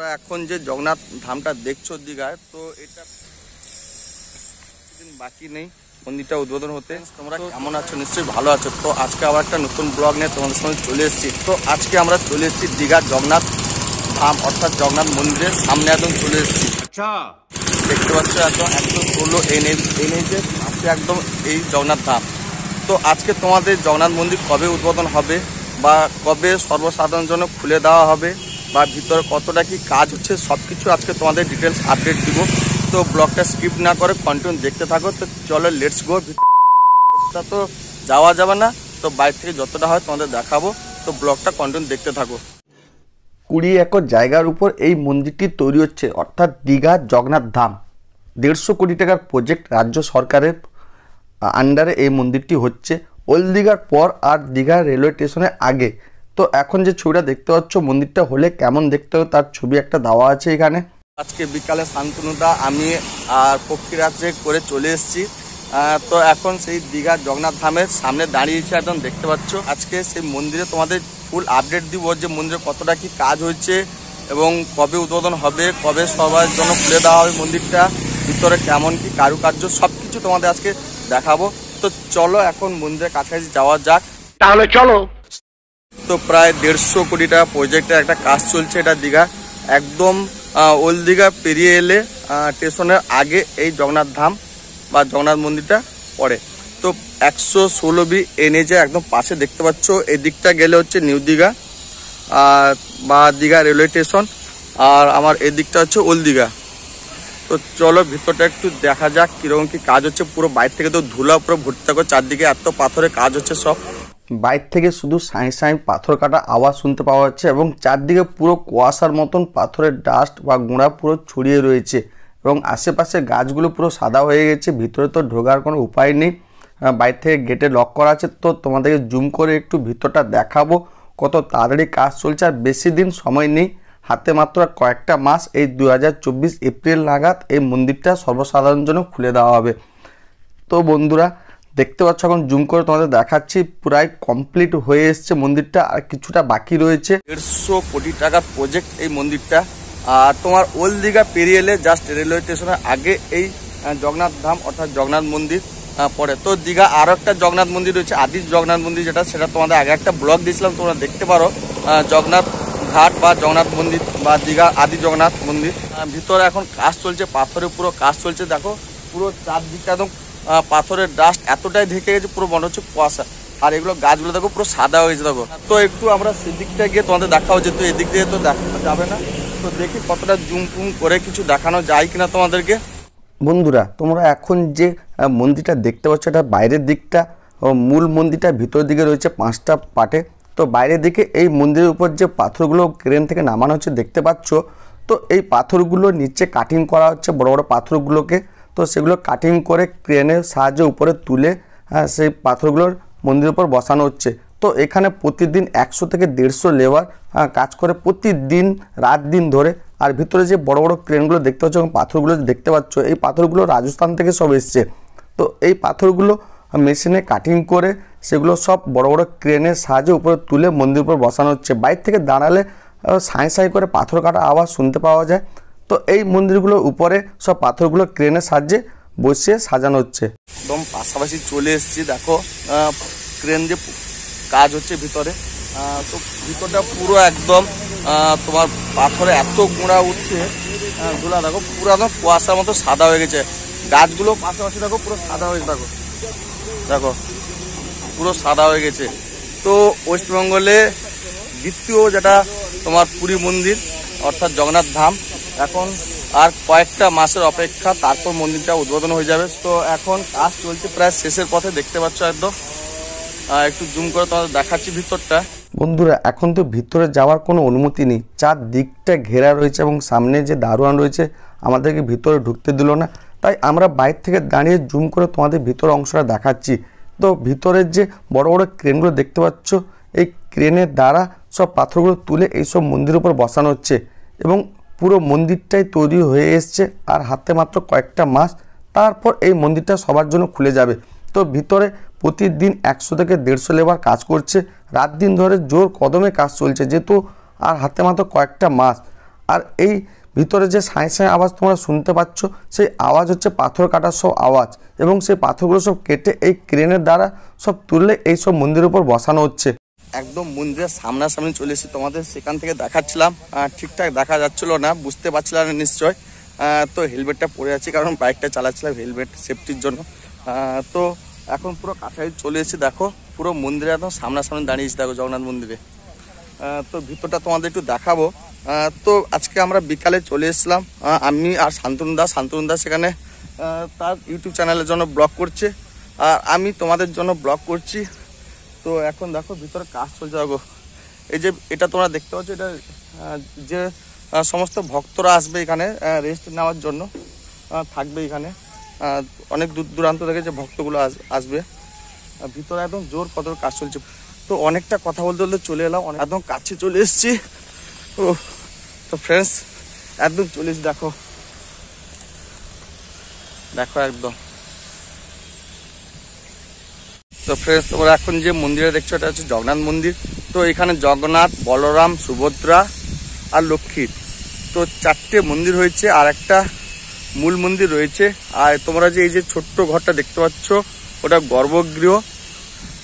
তোমরা এখন যে জগন্নাথ ধামটা দেখছো দীঘায়, তো এটা বাকি নেই মন্দিরটা উদ্বোধন হতে। তোমরা কেমন আছো? নিশ্চয়ই ভালো আছো। তো আজকে আবার একটা নতুন ব্লগ নিয়ে তোমাদের সঙ্গে চলে এসেছি। তো আজকে আমরা চলে এসেছি দীঘার জগন্নাথ ধাম অর্থাৎ জগন্নাথ মন্দিরের সামনে একদম চলে এসেছি। আচ্ছা, দেখতে পাচ্ছ একদম 116 NH-এর পাশে একদম এই জগন্নাথ ধাম। তো আজকে তোমাদের জগন্নাথ মন্দির কবে উদ্বোধন হবে বা কবে সর্বসাধারণের জন্য খুলে দেওয়া হবে বা ভিতরে কতটা কি কাজ হচ্ছে সব কিছু আজকে তোমাদের ডিটেলস আপডেট দিব। তো ব্লগটা স্কিপ না করে কন্টিনিউ দেখতে থাকো। তো চলো লেটস গো। ভিতরটা তো যাওয়া যাবে না, তো বাইরে থেকে যতটা হয় তোমাদের দেখাবো। তো ব্লগটা কন্টিনিউ দেখতে থাকো। 20 একর জায়গার উপর এই মন্দিরটি তৈরি হচ্ছে, অর্থাৎ দীঘা জগন্নাথ ধাম। 150 কোটি টাকার প্রজেক্ট রাজ্য সরকারের আন্ডারে এই মন্দিরটি হচ্ছে। ওল্ড দীঘার পর আর দীঘা রেলওয়ে স্টেশনের আগে। তো এখন যে ছবিটা দেখতে পাচ্ছ মন্দিরটা হলে কেমন দেখতে হবে তার ছবি একটা দেওয়া আছে এখানে। আজকে বিকালে শান্তনুদা আমি আর পক্ষীরাজে করে চলে এসেছি। তো এখন সেই দীঘা জগন্নাথ ধামের সামনে দাঁড়িয়েছে একদম দেখতে পাচ্ছ। আজকে সেই মন্দিরে তোমাদের ফুল আপডেট দিব যে মন্দিরে কতটা কি কাজ হয়েছে এবং কবে উদ্বোধন হবে, কবে সবার জন্য খুলে দেওয়া হবে মন্দিরটা, ভিতরে কেমন কি কারুকার্য সব কিছু তোমাদের আজকে দেখাবো। তো চলো এখন মন্দিরের কাছাকাছি যাওয়া যাক। তাহলে চলো। তো প্রায় 150 কোটি টাকা প্রজেক্টের একটা কাজ চলছে। এটা দীঘা একদম ওল্ড দীঘা পেরিয়ে এলে স্টেশনের আগে এই জগন্নাথ ধাম বা জগন্নাথ মন্দিরটা পড়ে। তো 116B NH একদম পাশে দেখতে পাচ্ছ। এদিকটা গেলে হচ্ছে নিউ দীঘা বা দীঘা রেলওয়ে স্টেশন, আর আমার এদিকটা হচ্ছে ওল্ড দীঘা। তো চলো ভিতরটা একটু দেখা যাক কিরকম কি কাজ হচ্ছে। পুরো বাইরে থেকে তো ধুলা পুরো ভর্তি থাকো, চারদিকে এত পাথরের কাজ হচ্ছে সব। বাইরে থেকে শুধু সাঁই সাঁই পাথর কাটা আওয়াজ শুনতে পাওয়া যাচ্ছে এবং চারদিকে পুরো কুয়াশার মতন পাথরের ডাস্ট বা গুঁড়া পুরো ছড়িয়ে রয়েছে এবং আশেপাশে গাছগুলো পুরো সাদা হয়ে গেছে। ভিতরে তো ঢোকার কোনো উপায় নেই, বাইরে থেকে গেটে লক করা আছে। তো তোমাদেরকে জুম করে একটু ভিতরটা দেখাবো কত তাড়াতাড়ি কাজ চলছে। আর বেশি দিন সময় নেই, হাতে মাত্র কয়েকটা মাস। এই 2024 এপ্রিল নাগাদ এই মন্দিরটা সর্বসাধারণের জন্য খুলে দেওয়া হবে। তো বন্ধুরা দেখতে পাচ্ছ এখন জুম করে তোমাদের দেখাচ্ছি, প্রায় কমপ্লিট হয়ে এসছে মন্দিরটা, আর কিছুটা বাকি রয়েছে। 150 কোটি টাকার প্রজেক্ট এই মন্দিরটা। আর তোমার ওল্ড দীঘা পেরিয়ে এলে জাস্ট রেলওয়ে স্টেশনের আগে এই জগন্নাথ ধাম অর্থাৎ জগন্নাথ মন্দির পড়ে। তো দীঘা আরও একটা জগন্নাথ মন্দির রয়েছে, আদি জগন্নাথ মন্দির, সেটা তোমাদের আগে একটা ব্লগ দিয়েছিলাম, তোমরা দেখতে পারো। জগন্নাথ ঘাট বা জগন্নাথ মন্দির বা দীঘা আদি জগন্নাথ মন্দির। ভিতরে এখন কাজ চলছে, পাথরের পুরো কাজ চলছে। দেখো পুরো চারদিকটা একদম পাথরের ডাস্ট এতটাই ঢেকে গেছে, পুরো মনে হচ্ছে কুয়াশা। আর এগুলো গাছগুলো দেখো পুরো সাদা হয়েছে। দেখো তো একটু আমরা সেদিকটা গিয়ে তোমাদের দেখাও, যেহেতু এদিক দিয়ে তো দেখানো যাবে না। তো দেখি কতটা জুম ফুম করে কিছু দেখানো যায় কিনা তোমাদেরকে। বন্ধুরা তোমরা এখন যে মন্দিরটা দেখতে পাচ্ছ এটা বাইরের দিকটা, মূল মন্দিরটা ভিতরের দিকে রয়েছে 5টা পার্টে। তো বাইরের দিকে এই মন্দিরের উপর যে পাথরগুলো ক্রেন থেকে নামানো হচ্ছে দেখতে পাচ্ছ। তো এই পাথরগুলো নিচে কাটিং করা হচ্ছে বড় বড় পাথরগুলোকে। তো সেগুলো কাটিং করে ক্রেনের সাহায্যে উপরে তুলে সেই পাথরগুলোর মন্দিরের উপর বসানো হচ্ছে। তো এখানে প্রতিদিন 100 থেকে 150 লেবার কাজ করে প্রতিদিন রাত দিন ধরে। আর ভিতরে যে বড় বড় ক্রেনগুলো দেখতে পাচ্ছ এবং পাথরগুলো দেখতে পাচ্ছ, এই পাথরগুলো রাজস্থান থেকে সব এসছে। তো এই পাথরগুলো মেশিনে কাটিং করে সেগুলো সব বড় বড় ক্রেনের সাহায্যে উপরে তুলে মন্দিরের উপর বসানো হচ্ছে। বাইরে থেকে দাঁড়ালে সাঁই সাঁই করে পাথর কাটা আওয়াজ শুনতে পাওয়া যায়। তো এই মন্দিরগুলোর উপরে সব পাথরগুলো ক্রেনের সাহায্যে বসিয়ে সাজানো হচ্ছে। একদম পাশাপাশি চলে এসেছি, দেখো ক্রেন যে কাজ হচ্ছে ভিতরে। তো ভিতরটা পুরো একদম তোমার পাথরে এত গুঁড়া উঠছে, ধুলা দেখো পুরো একদম কুয়াশার মতো সাদা হয়ে গেছে। গাছগুলো পাশাপাশি দেখো পুরো সাদা হয়েছে, দেখো দেখো পুরো সাদা হয়ে গেছে। তো ওয়েস্টবেঙ্গলে দ্বিতীয় যেটা তোমার পুরী মন্দির অর্থাৎ জগন্নাথ ধাম, এখন আর কয়েকটা মাসের অপেক্ষা, তারপর মন্দিরটা উদ্বোধন হয়ে যাবে। তো এখন কাজ চলছে প্রায় শেষের পথে, দেখতে পাচ্ছ একদম। একটু জুম করে তোমাদের দেখাচ্ছি ভিতরটা। বন্ধুরা এখন তো ভিতরে যাওয়ার কোনো অনুমতি নেই, চারদিকটা ঘেরা রয়েছে এবং সামনে যে দারোয়ান রয়েছে আমাদেরকে ভিতরে ঢুকতে দিল না। তাই আমরা বাইরে থেকে দাঁড়িয়ে জুম করে তোমাদের ভিতরের অংশটা দেখাচ্ছি। তো ভিতরের যে বড় বড় ক্রেনগুলো দেখতে পাচ্ছ, এই ক্রেনের দ্বারা সব পাথরগুলো তুলে এইসব মন্দিরের উপর বসানো হচ্ছে এবং পুরো মন্দিরটাই তৈরি হয়ে এসছে। আর হাতে মাত্র কয়েকটা মাস, তারপর এই মন্দিরটা সবার জন্য খুলে যাবে। তো ভিতরে প্রতিদিন 100 থেকে 150 লেবার কাজ করছে, রাত দিন ধরে জোর কদমে কাজ চলছে, যেহেতু আর হাতে মাত্র কয়েকটা মাস। আর এই ভিতরে যে সাঁই সাঁই আওয়াজ তোমরা শুনতে পাচ্ছ, সেই আওয়াজ হচ্ছে পাথর কাটার সব আওয়াজ, এবং সেই পাথরগুলো সব কেটে এই ক্রেনের দ্বারা সব তুললে এই সব মন্দিরের উপর বসানো হচ্ছে। একদম মন্দিরের সামনাসামনি চলে এসেছি, তোমাদের সেখান থেকে দেখাচ্ছিলাম, ঠিকঠাক দেখা যাচ্ছিল না, বুঝতে পারছিলাম না নিশ্চয়। তো হেলমেটটা পরে আছি, কারণ বাইকটা চালাচ্ছিলাম হেলমেট সেফটির জন্য। তো এখন পুরো কাছাকাছি চলে এসেছি, দেখো পুরো মন্দিরে একদম সামনাসামনি দাঁড়িয়েছি, দেখো জগন্নাথ মন্দিরে। তো ভিতরটা তোমাদের একটু দেখাবো। তো আজকে আমরা বিকালে চলে এসেছিলাম, আমি আর শান্তনু দাস সেখানে তার ইউটিউব চ্যানেলের জন্য ব্লগ করছে, আর আমি তোমাদের জন্য ব্লগ করছি। তো এখন দেখো ভিতরে কাজ চলছে, দেখো এই যে এটা তোমরা দেখতে পাচ্ছ, এটা যে সমস্ত ভক্তরা আসবে এখানে রেস্ট নেওয়ার জন্য, থাকবে এখানে। অনেক দূর দূরান্ত থেকে যে ভক্তগুলো আসবে, ভিতরে একদম জোর কদর কাজ চলছে। তো অনেকটা কথা বলতে বলতে চলে এলাম, একদম কাছে চলে এসেছি। ও তো ফ্রেন্ডস একদম চলে এসেছি, দেখো দেখো একদম। তো ফ্রেন্ডস তোমরা এখন যে মন্দিরে দেখছো এটা হচ্ছে জগন্নাথ মন্দির। তো এখানে জগন্নাথ, বলরাম, সুভদ্রা আর লক্ষ্মীর, তো 4টে মন্দির হয়েছে, আর একটা মূল মন্দির রয়েছে। আর তোমরা যে এই যে ছোট্ট ঘরটা দেখতে পাচ্ছ ওটা গর্ভগৃহ,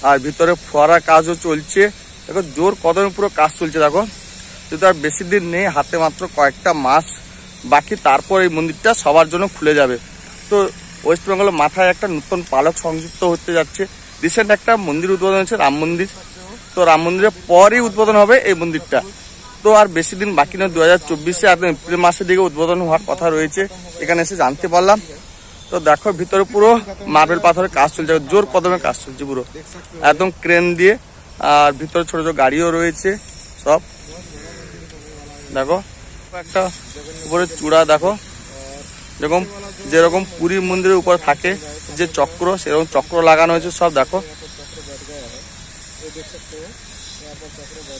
আর ভিতরে ফোয়ারা কাজও চলছে। দেখো জোর কদমে পুরো কাজ চলছে, দেখো যেহেতু আর বেশি দিন নেই, হাতে মাত্র কয়েকটা মাস বাকি, তারপর এই মন্দিরটা সবার জন্য খুলে যাবে। তো ওয়েস্ট বেঙ্গলের মাথায় একটা নতুন পালক সংযুক্ত হতে যাচ্ছে। রিসেন্ট একটা মন্দির উদ্বোধন হয়েছে, রাম মন্দির। তো রাম মন্দিরের পরই উদ্বোধন হবে এই মন্দিরটা। তো আর বেশি দিন বাকি নয়, 2024-এ একদম এপ্রিল মাসের দিকে উদ্বোধন হওয়ার কথা রয়েছে, এখানে এসে জানতে পারলাম। তো দেখো ভিতরে পুরো মার্বেল পাথরের কাজ চলছে, জোর কদমে কাজ চলছে পুরো একদম ক্রেন দিয়ে। আর ভিতরে ছোট ছোট গাড়িও রয়েছে সব, দেখো একটা উপরে চূড়া, দেখো যেরকম পুরীর মন্দিরের উপরে থাকে যে চক্র, সেরকম চক্র লাগানো হয়েছে সব। দেখো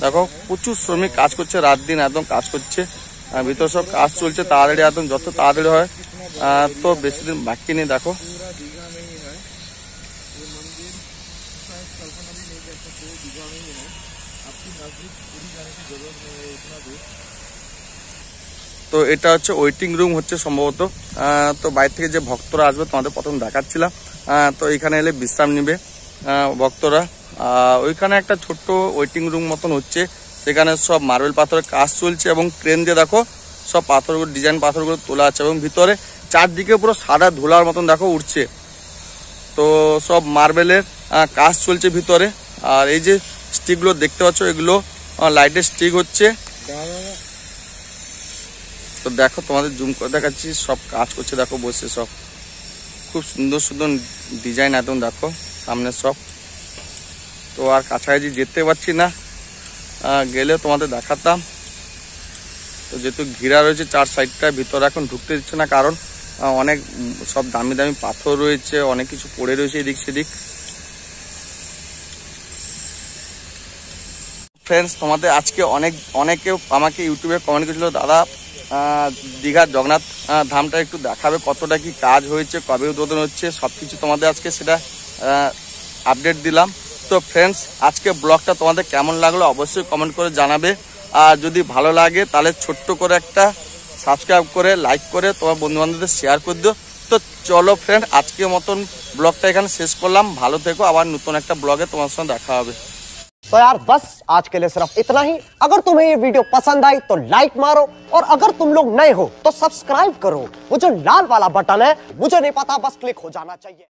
দেখো প্রচুর শ্রমিক কাজ করছে, রাত দিন একদম কাজ করছে, ভিতরে সব কাজ চলছে তাড়াতাড়ি, একদম যত তাড়াতাড়ি হয়। তো বেশি দিন বাকি নেই, দেখো তো এটা হচ্ছে ওয়েটিং রুম হচ্ছে সম্ভবত। তো বাইরে থেকে যে ভক্তরা আসবে তোমাদের প্রথম দেখাচ্ছিলাম, তো এখানে এলে বিশ্রাম নিবে ভক্তরা। ওইখানে একটা ছোট্ট ওয়েটিং রুম মতন হচ্ছে, সেখানে সব মার্বেল পাথরের কাজ চলছে, এবং ক্রেন দিয়ে দেখো সব পাথরগুলো, ডিজাইন পাথরগুলো তোলা আছে, এবং ভিতরে চারদিকে পুরো সাদা ধুলার মতন দেখো উঠছে। তো সব মার্বেলের কাজ চলছে ভিতরে। আর এই যে স্টিকগুলো দেখতে পাচ্ছ, এগুলো লাইটের স্টিক হচ্ছে। তো দেখো তোমাদের জুম করে দেখাচ্ছি, সব কাজ করছে, দেখো বসে সব খুব সুন্দর সুন্দর ডিজাইন একদম, দেখো সামনে সব। তো আর কাছাকাছি যেতে পারছি না, গেলে তোমাদের দেখাতাম। তো যেহেতু ঘিরা রয়েছে 4 সাইডটা, ভিতরে এখন ঢুকতে দিচ্ছে না, কারণ অনেক সব দামি দামি পাথর রয়েছে, অনেক কিছু পড়ে রয়েছে এদিক সেদিক। ফ্রেন্ডস তোমাদের আজকে অনেকে আমাকে ইউটিউবে কমেন্ট করেছিল, দাদা দীঘার জগন্নাথ ধামটা একটু দেখাবে, কতটা কি কাজ হয়েছে, কবে উদ্বোধন হচ্ছে, সবকিছু তোমাদের আজকে সেটা আপডেট দিলাম। তো ফ্রেন্ডস আজকে ব্লগটা তোমাদের কেমন লাগলো অবশ্যই কমেন্ট করে জানাবে, আর যদি ভালো লাগে তাহলে ছোট্ট করে একটা সাবস্ক্রাইব করে, লাইক করে তোমার বন্ধু বান্ধবদের শেয়ার করে দিও। তো চলো ফ্রেন্ড আজকের মতন ব্লগটা এখানে শেষ করলাম, ভালো থেকো, আবার নতুন একটা ব্লগে তোমার সঙ্গে দেখা হবে। तो यार बस आज के लिए सिर्फ इतना ही। अगर तुम्हें ये वीडियो पसंद आई तो लाइक मारो, और अगर तुम लोग नए हो तो सब्सक्राइब करो। वो जो लाल वाला बटन है मुझे नहीं पता, बस क्लिक हो जाना चाहिए।